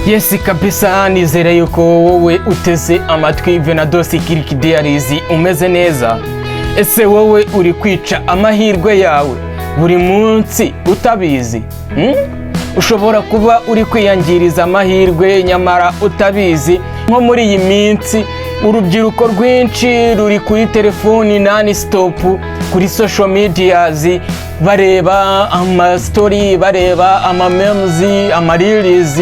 Yes kabisa, nizere yuko wowe uteze amatwi Venado Security Diaries umeze neza. Ese wowe uri kwica amahirwe yawe buri munsi utabizi? Ushobora kuba uri kwiyangiriza amahirwe nyamara utabizi. Nko muri iyi minsi urubyiruko rwinshi ruri kuri telefoni non stop, kuri social medias, bareba ama story, bareba ama memes, ama reels,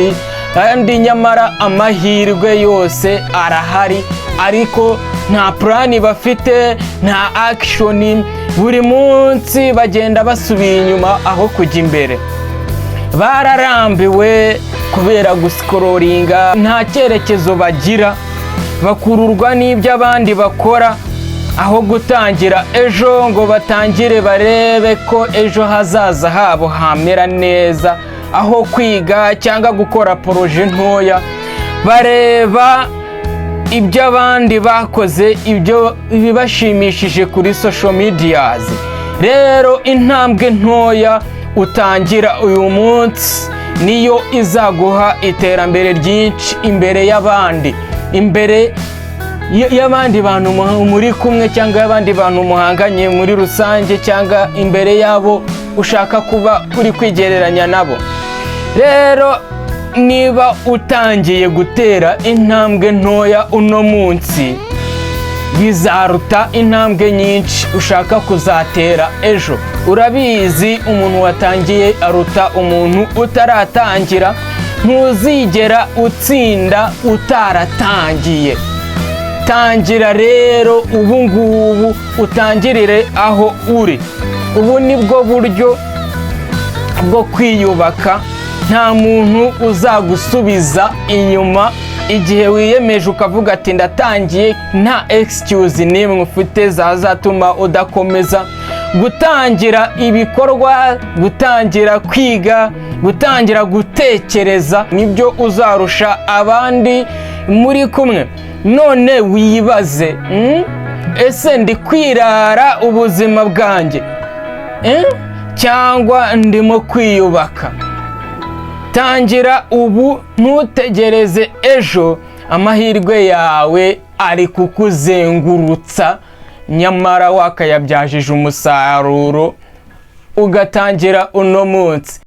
kandi nyamara amahirwe yose arahari ariko nta plan bafite, nta action. Buri munsi bagenda basubira inyuma aho kujya imbere. Bararambiwe kubera guskororinga, nta cyerekezo bagira, bakururwa n'ibyo abandi bakora aho gutangira ejo ngo batangire barebe ko ejo hazaza habo hamera neza. Aho kwiga cyangwa gukora proje ntoya, bareba ibyo abandi bakoze, ibyo bibashimishije kuri social medias. Rero intambwe ntoya utangira uyu munsi niyo izaguha iterambere ryinshi imbere y'abandi, imbere y'abandi bantu muri kumwe cyangwa y'abandi bantu muhanganye muri rusange, cyangwa imbere yabo ushaka kuba uri kwigereranya nabo. Rero niba utangiye gutera intambwe ntoya uno munsi, bizaruta intambwe nyinshi ushaka kuzatera ejo. Urabizi umuntu watangiye aruta umuntu utaratangira. Ntuzigera utsinda utaratangiye. Tangira rero ubu ngubu, utangirire aho uri. Ubu nibwo buryo bwo kwiyubaka. Nta muntu uzagusubiza inyuma igihe wiyemeje ukavuga ati ndatangiye. Nta excuse nimwe ufite zazatuma udakomeza gutangira ibikorwa, gutangira kwiga, gutangira gutekereza. Nibyo uzarusha abandi muri kumwe. None wibaze, ese ndi kwirara ubuzima bwanjye cyangwa ndimo kwiyubaka? Tangira ubu, ntutegereze ejo. Amahirwe yawe ari kukuzengurutsa nyamara wakayabyajije umusaruro ugatangira uno munsi.